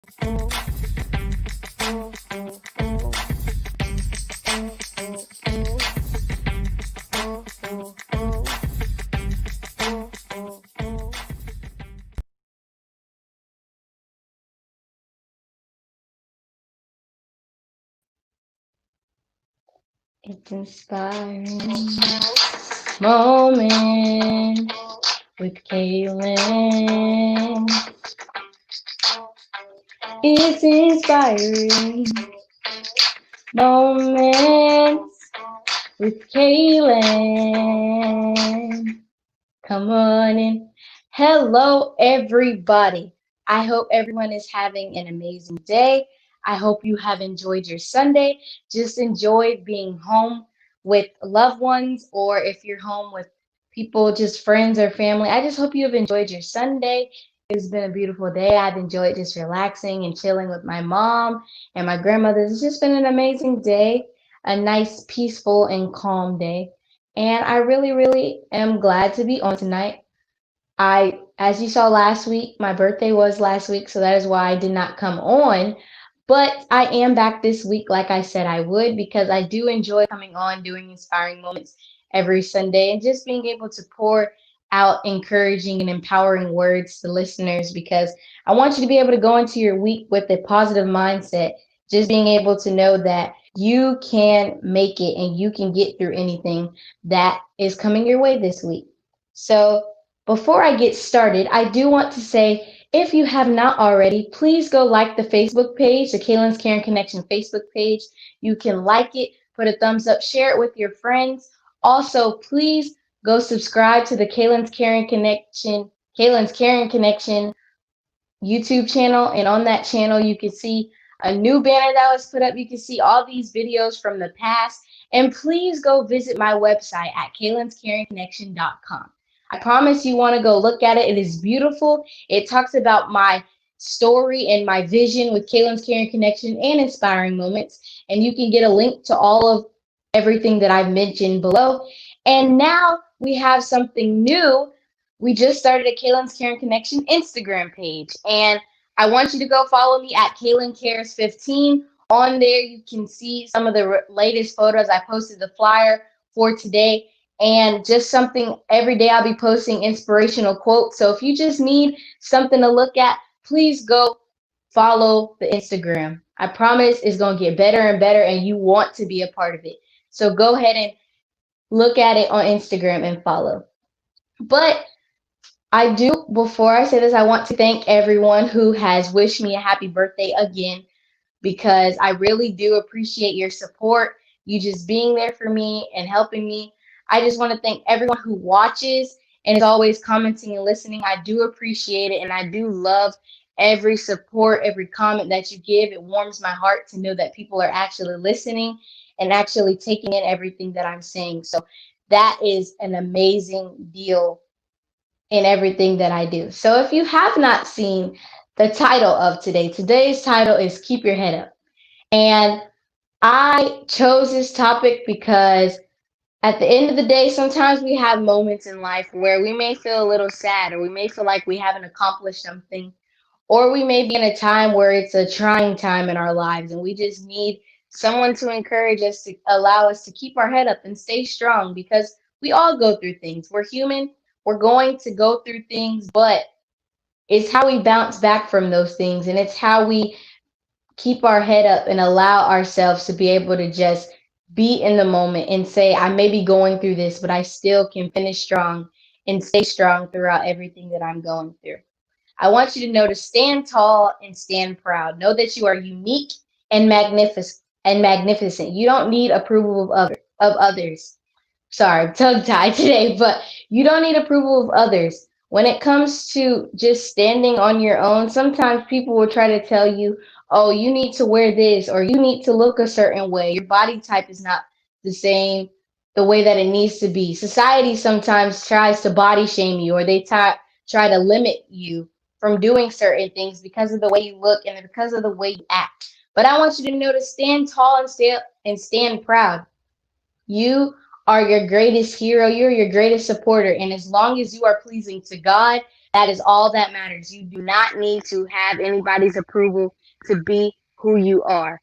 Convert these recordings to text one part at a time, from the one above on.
It's inspiring moment with Kaylin. It's inspiring moments with Kaylin. Come on in. Hello, everybody. I hope everyone is having an amazing day. I hope you have enjoyed your Sunday. Just enjoyed being home with loved ones, or if you're home with people, just friends or family. I just hope you have enjoyed your Sunday. It's been a beautiful day. I've enjoyed just relaxing and chilling with my mom and my grandmother. It's just been an amazing day, a nice, peaceful, and calm day. And I really, really am glad to be on tonight. As you saw last week, my birthday was last week, so that is why I did not come on. But I am back this week, like I said I would, because I do enjoy coming on, doing inspiring moments every Sunday, and just being able to pour out encouraging and empowering words to listeners, because I want you to be able to go into your week with a positive mindset, just being able to know that you can make it and you can get through anything that is coming your way this week. So, before I get started, I do want to say if you have not already, please go like the Facebook page, the Kaylin's Caring Connection Facebook page. You can like it, put a thumbs up, share it with your friends. Also, please go subscribe to the Kaylin's Caring Connection YouTube channel. And on that channel, you can see a new banner that was put up. You can see all these videos from the past. And please go visit my website at kaylinscaringconnection.com. I promise you want to go look at it. It is beautiful. It talks about my story and my vision with Kaylin's Caring Connection and inspiring moments. And you can get a link to all of everything that I've mentioned below. And now we have something new. We just started a Kaylin's Caring Connection Instagram page. And I want you to go follow me at Kaylin Cares 15. On there, you can see some of the latest photos. I posted the flyer for today, and just something every day I'll be posting inspirational quotes. So if you just need something to look at, please go follow the Instagram. I promise it's going to get better and better, and you want to be a part of it. So go ahead and look at it on Instagram and follow. But before I say this, I want to thank everyone who has wished me a happy birthday again, because I really do appreciate your support, you just being there for me and helping me. I just want to thank everyone who watches and is always commenting and listening. I do appreciate it, and I do love every support, every comment that you give. It warms my heart to know that people are actually listening and actually taking in everything that I'm saying. So that is an amazing deal in everything that I do. So if you have not seen the title of today's title is Keep Your Head Up. And I chose this topic because at the end of the day, sometimes we have moments in life where we may feel a little sad, or we may feel like we haven't accomplished something, or we may be in a time where it's a trying time in our lives and we just need someone to encourage us, to allow us to keep our head up and stay strong, because we all go through things. We're human. We're going to go through things, but it's how we bounce back from those things, and it's how we keep our head up and allow ourselves to be able to just be in the moment and say, I may be going through this, but I still can finish strong and stay strong throughout everything that I'm going through. I want you to know to stand tall and stand proud. Know that you are unique and magnificent. You don't need approval of others. Sorry, tongue tied today, but you don't need approval of others. When it comes to just standing on your own, sometimes people will try to tell you, oh, you need to wear this, or you need to look a certain way. Your body type is not the same, the way that it needs to be. Society sometimes tries to body shame you, or they try to limit you from doing certain things because of the way you look and because of the way you act. But I want you to know to stand tall and stand proud. You are your greatest hero. You're your greatest supporter. And as long as you are pleasing to God, That is all that matters. You do not need to have anybody's approval to be who you are.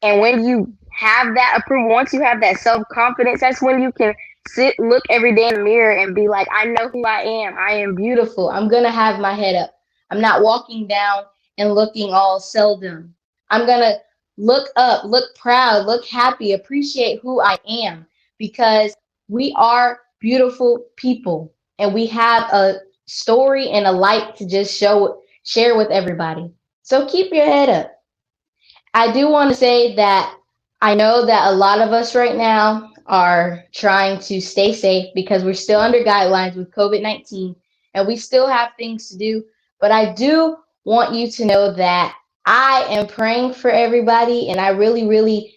And when you have that approval, once you have that self confidence, that's when you can look every day in the mirror and be like, I know who I am. I am beautiful. I'm going to have my head up. I'm not walking down and looking all seldom. I'm going to look up, look proud, look happy, appreciate who I am because we are beautiful people and we have a story and a light to just share with everybody. So keep your head up. I do want to say that I know that a lot of us right now are trying to stay safe because we're still under guidelines with COVID-19 and we still have things to do. But I do want you to know that I am praying for everybody and I really, really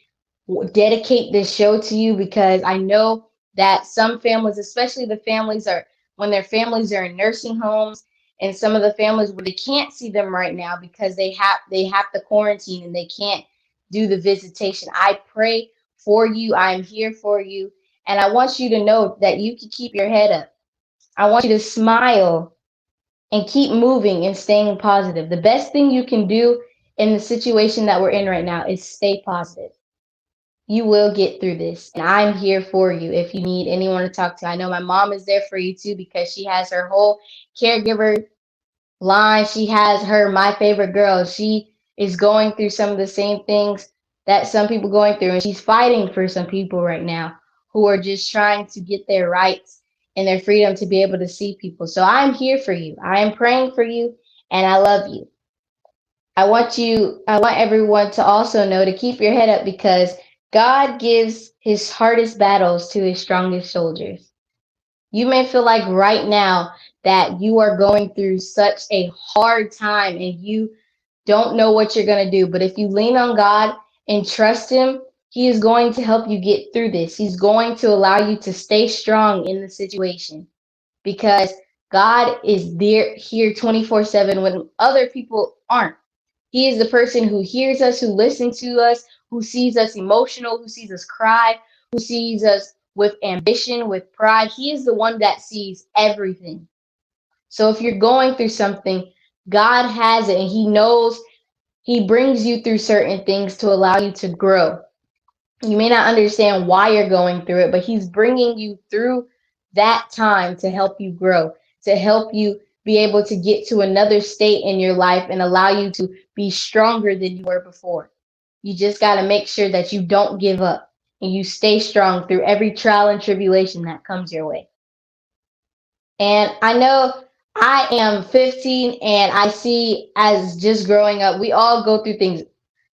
dedicate this show to you because I know that some families, especially the families are when their families are in nursing homes and some of the families where they can't see them right now because they have to quarantine and they can't do the visitation. I pray for you. I'm here for you. And I want you to know that you can keep your head up. I want you to smile and keep moving and staying positive. The best thing you can do in the situation that we're in right now is stay positive. You will get through this. And I'm here for you if you need anyone to talk to. I know my mom is there for you too because she has her whole caregiver line. She has her my favorite girl. She is going through some of the same things that some people going through and she's fighting for some people right now who are just trying to get their rights and their freedom to be able to see people. So I'm here for you. I am praying for you and I love you. I want everyone to also know to keep your head up because God gives his hardest battles to his strongest soldiers. You may feel like right now that you are going through such a hard time and you don't know what you're going to do. But if you lean on God and trust him, he is going to help you get through this. He's going to allow you to stay strong in the situation because God is there here 24/7 when other people aren't. He is the person who hears us, who listens to us, who sees us emotional, who sees us cry, who sees us with ambition, with pride. He is the one that sees everything. So if you're going through something, God has it and he knows he brings you through certain things to allow you to grow. You may not understand why you're going through it, but he's bringing you through that time to help you grow, to help you be able to get to another state in your life and allow you to be stronger than you were before. You just got to make sure that you don't give up and you stay strong through every trial and tribulation that comes your way. And I know I am 15 and I see as just growing up, we all go through things.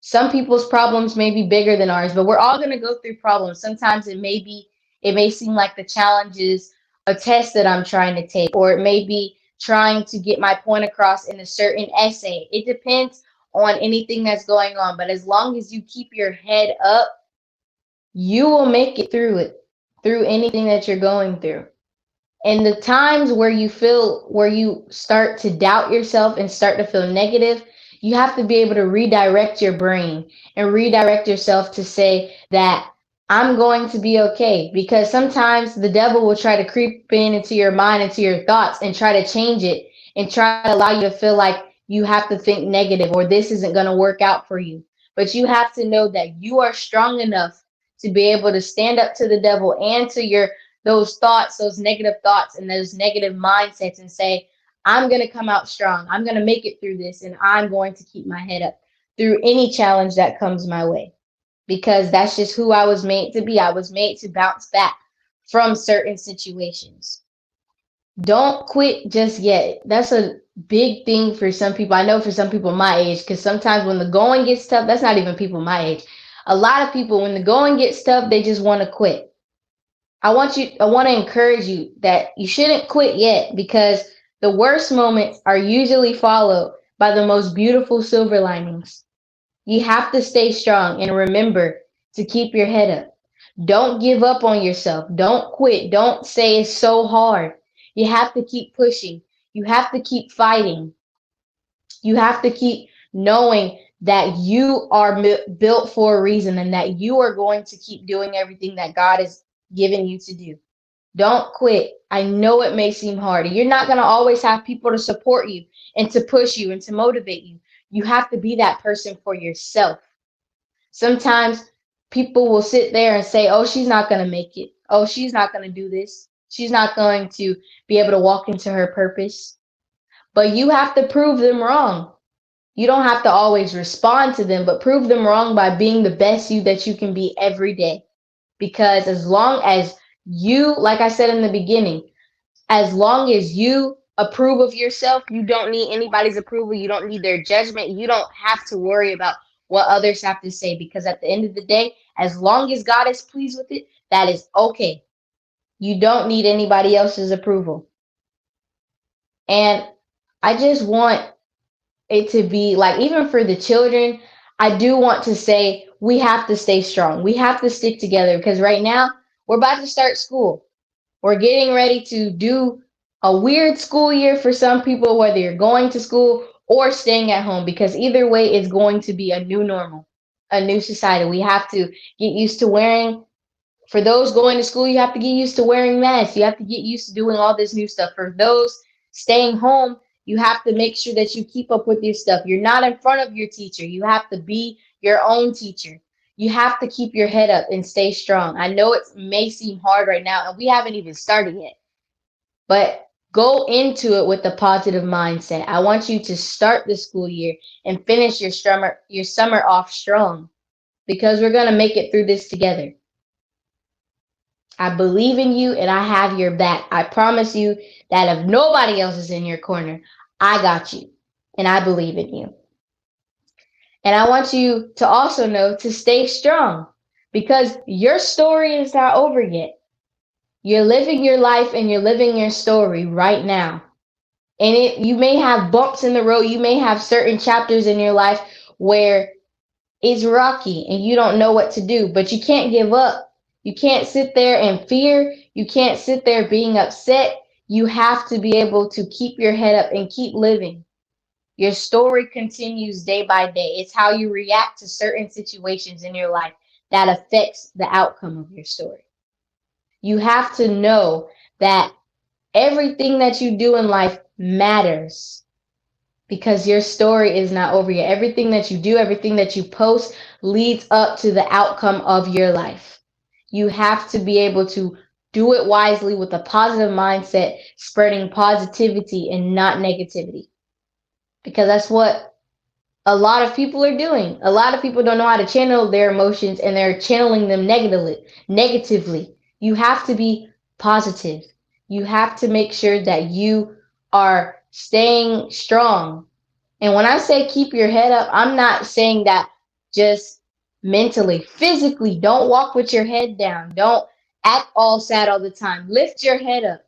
Some people's problems may be bigger than ours, but we're all going to go through problems. Sometimes it may seem like the challenge is a test that I'm trying to take, or it may be trying to get my point across in a certain essay. It depends on anything that's going on. But as long as you keep your head up, you will make it, through anything that you're going through. And the times where you start to doubt yourself and start to feel negative, you have to be able to redirect your brain and redirect yourself to say that I'm going to be okay. Because sometimes the devil will try to creep in into your mind, into your thoughts, and try to change it and try to allow you to feel like you have to think negative or this isn't going to work out for you. But you have to know that you are strong enough to be able to stand up to the devil and to your those thoughts, those negative thoughts and those negative mindsets and say, I'm going to come out strong. I'm going to make it through this and I'm going to keep my head up through any challenge that comes my way because that's just who I was made to be. I was made to bounce back from certain situations. Don't quit just yet. That's a big thing for some people. I know for some people my age, because sometimes when the going gets tough, that's not even people my age. A lot of people, when the going gets tough, they just want to quit. I want to encourage you that you shouldn't quit yet because the worst moments are usually followed by the most beautiful silver linings. You have to stay strong and remember to keep your head up. Don't give up on yourself. Don't quit. Don't say it's so hard. You have to keep pushing. You have to keep fighting. You have to keep knowing that you are built for a reason and that you are going to keep doing everything that God has given you to do. Don't quit. I know it may seem hard. You're not going to always have people to support you and to push you and to motivate you. You have to be that person for yourself. Sometimes people will sit there and say, oh, she's not going to make it. Oh, she's not going to do this. She's not going to be able to walk into her purpose. But you have to prove them wrong. You don't have to always respond to them, but prove them wrong by being the best you that you can be every day. Because as long as you, like I said in the beginning, as long as you approve of yourself, you don't need anybody's approval. You don't need their judgment. You don't have to worry about what others have to say because at the end of the day, as long as God is pleased with it, that is okay. You don't need anybody else's approval. And I just want it to be like, even for the children, I do want to say we have to stay strong. We have to stick together because right now we're about to start school. We're getting ready to do a weird school year for some people, whether you're going to school or staying at home, because either way, it's going to be a new normal, a new society. We have to get used to wearing, for those going to school, you have to get used to wearing masks. You have to get used to doing all this new stuff. For those staying home, you have to make sure that you keep up with your stuff. You're not in front of your teacher. You have to be your own teacher. You have to keep your head up and stay strong. I know it may seem hard right now, and we haven't even started yet, but go into it with a positive mindset. I want you to start the school year and finish your summer off strong because we're going to make it through this together. I believe in you and I have your back. I promise you that if nobody else is in your corner, I got you and I believe in you. And I want you to also know to stay strong because your story is not over yet. You're living your life and you're living your story right now. And you may have bumps in the road. You may have certain chapters in your life where it's rocky and you don't know what to do, but you can't give up. You can't sit there in fear. You can't sit there being upset. You have to be able to keep your head up and keep living. Your story continues day by day. It's how you react to certain situations in your life that affects the outcome of your story. You have to know that everything that you do in life matters because your story is not over yet. Everything that you do, everything that you post leads up to the outcome of your life. You have to be able to do it wisely with a positive mindset, spreading positivity and not negativity. Because that's what a lot of people are doing. A lot of people don't know how to channel their emotions and they're channeling them negatively. You have to be positive. You have to make sure that you are staying strong. And when I say keep your head up, I'm not saying that just mentally, physically. Don't walk with your head down. Don't act all sad all the time. Lift your head up.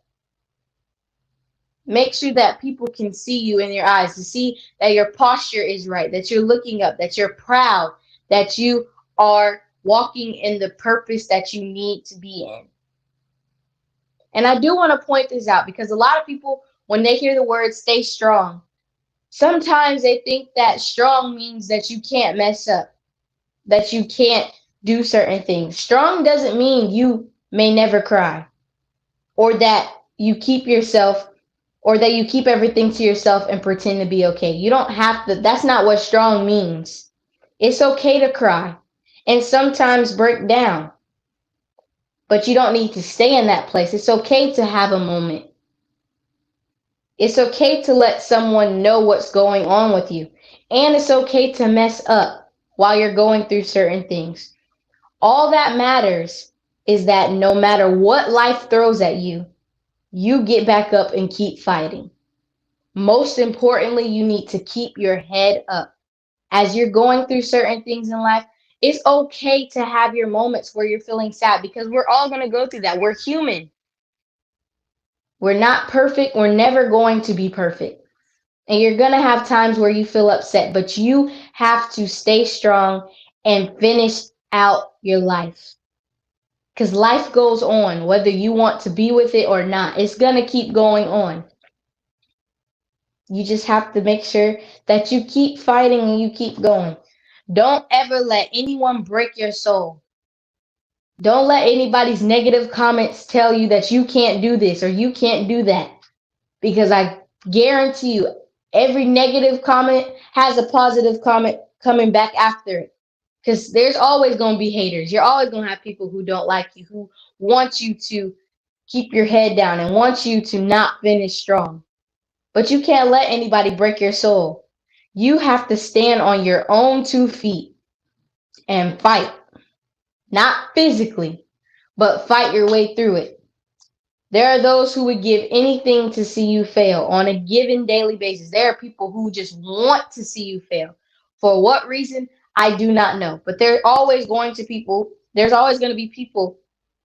Make sure that people can see you in your eyes, to see that your posture is right, that you're looking up, that you're proud, that you are walking in the purpose that you need to be in. And I do want to point this out because a lot of people, when they hear the word stay strong, sometimes they think that strong means that you can't mess up, that you can't do certain things. Strong doesn't mean you may never cry or that you keep yourself or that you keep everything to yourself and pretend to be okay. You don't have to, that's not what strong means. It's okay to cry and sometimes break down, but you don't need to stay in that place. It's okay to have a moment. It's okay to let someone know what's going on with you. And it's okay to mess up while you're going through certain things. All that matters is that no matter what life throws at you, you get back up and keep fighting. Most importantly, you need to keep your head up. As you're going through certain things in life, it's okay to have your moments where you're feeling sad because we're all going to go through that. We're human. We're not perfect. We're never going to be perfect. And you're going to have times where you feel upset, but you have to stay strong and finish out your life. Because life goes on, whether you want to be with it or not. It's going to keep going on. You just have to make sure that you keep fighting and you keep going. Don't ever let anyone break your soul. Don't let anybody's negative comments tell you that you can't do this or you can't do that. Because I guarantee you, every negative comment has a positive comment coming back after it. Because there's always going to be haters. You're always going to have people who don't like you, who want you to keep your head down and want you to not finish strong. But you can't let anybody break your soul. You have to stand on your own 2 feet and fight. Not physically, but fight your way through it. There are those who would give anything to see you fail on a given daily basis. There are people who just want to see you fail. For what reason? I do not know. But there's always going to be people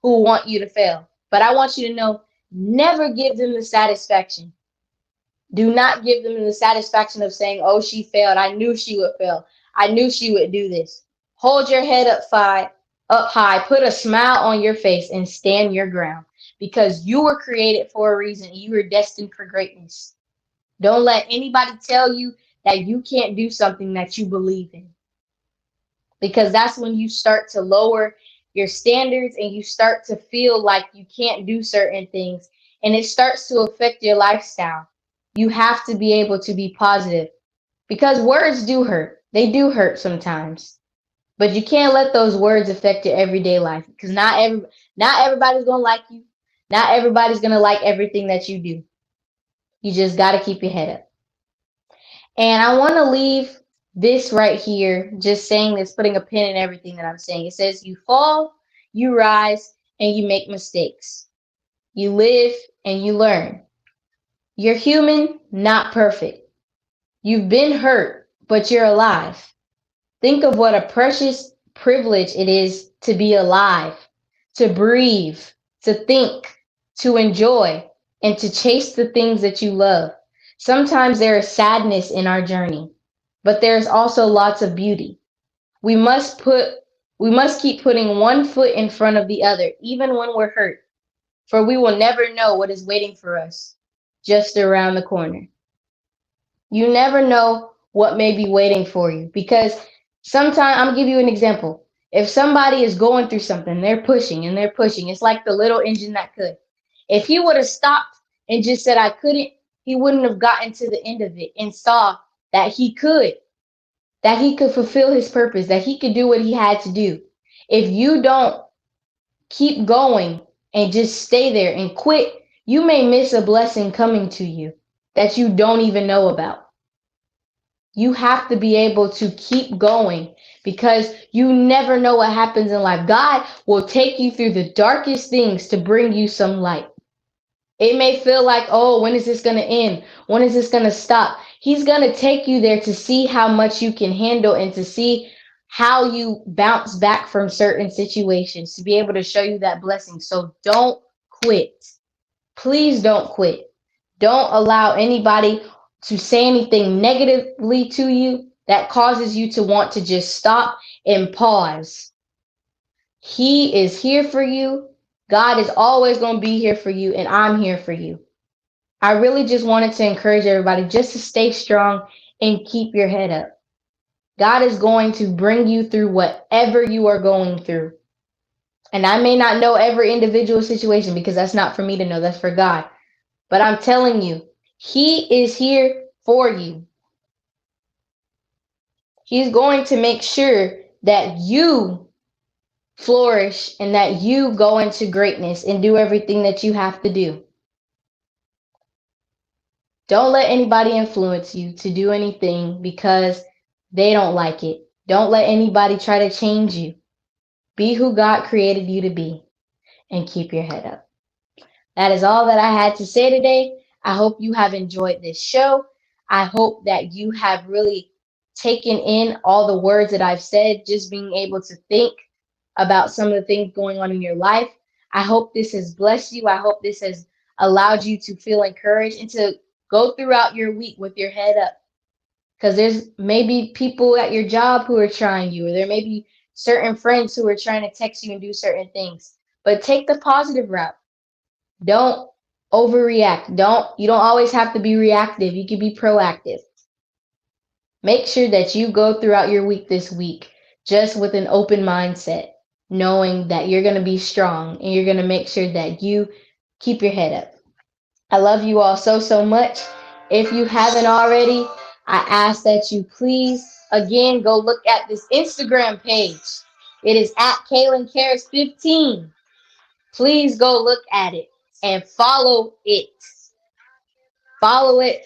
who want you to fail. But I want you to know, never give them the satisfaction. Do not give them the satisfaction of saying, oh, she failed. I knew she would fail. I knew she would do this. Hold your head up high, put a smile on your face, and stand your ground. Because you were created for a reason. You were destined for greatness. Don't let anybody tell you that you can't do something that you believe in. Because that's when you start to lower your standards and you start to feel like you can't do certain things. And it starts to affect your lifestyle. You have to be able to be positive. Because words do hurt. They do hurt sometimes. But you can't let those words affect your everyday life. Because not everybody's going to like you. Not everybody's going to like everything that you do. You just got to keep your head up. And I want to leave this right here, just saying this, putting a pin in everything that I'm saying. It says, you fall, you rise, and you make mistakes. You live and you learn. You're human, not perfect. You've been hurt, but you're alive. Think of what a precious privilege it is to be alive, to breathe, to think, to enjoy, and to chase the things that you love. Sometimes there is sadness in our journey, but there's also lots of beauty. We must keep putting one foot in front of the other, even when we're hurt, for we will never know what is waiting for us just around the corner. You never know what may be waiting for you, because sometimes, I'm gonna give you an example. If somebody is going through something, they're pushing and they're pushing. It's like the little engine that could. If he would have stopped and just said, I couldn't, he wouldn't have gotten to the end of it and saw that he could fulfill his purpose, that he could do what he had to do. If you don't keep going and just stay there and quit, you may miss a blessing coming to you that you don't even know about. You have to be able to keep going, because you never know what happens in life. God will take you through the darkest things to bring you some light. It may feel like, oh, when is this going to end? When is this going to stop? He's going to take you there to see how much you can handle and to see how you bounce back from certain situations, to be able to show you that blessing. So don't quit. Please don't quit. Don't allow anybody to say anything negatively to you that causes you to want to just stop and pause. He is here for you. God is always going to be here for you, and I'm here for you. I really just wanted to encourage everybody just to stay strong and keep your head up. God is going to bring you through whatever you are going through. And I may not know every individual situation, because that's not for me to know. That's for God. But I'm telling you, He is here for you. He's going to make sure that you flourish and that you go into greatness and do everything that you have to do. Don't let anybody influence you to do anything because they don't like it. Don't let anybody try to change you. Be who God created you to be, and keep your head up. That is all that I had to say today. I hope you have enjoyed this show. I hope that you have really taken in all the words that I've said, just being able to think about some of the things going on in your life. I hope this has blessed you. I hope this has allowed you to feel encouraged and to go throughout your week with your head up. Because there's maybe people at your job who are trying you, or there may be certain friends who are trying to text you and do certain things. But take the positive route. Don't overreact. You don't always have to be reactive. You can be proactive. Make sure that you go throughout your week this week just with an open mindset. knowing that you're going to be strong and you're going to make sure that you keep your head up. I love you all so, so much. If you haven't already, I ask that you please, again, go look at this Instagram page. It is at Kaylin Cares 15. Please go look at it and follow it. Follow it,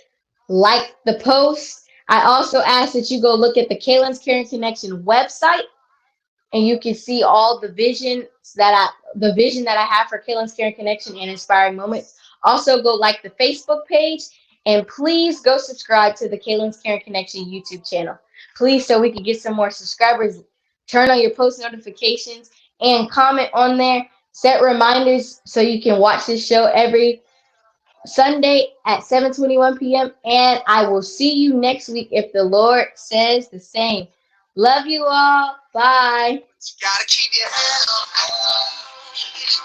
like the post. I also ask that you go look at the Kaylin's Caring Connection website and you can see all the vision that I have for Kaylin's Caring Connection and Inspiring Moments. Also, go like the Facebook page and please go subscribe to the Kaylin's Caring Connection YouTube channel. Please, so we can get some more subscribers. Turn on your post notifications and comment on there. Set reminders so you can watch this show every Sunday at 7:21 p.m. And I will see you next week if the Lord says the same. Love you all. Bye. You gotta keep your head up.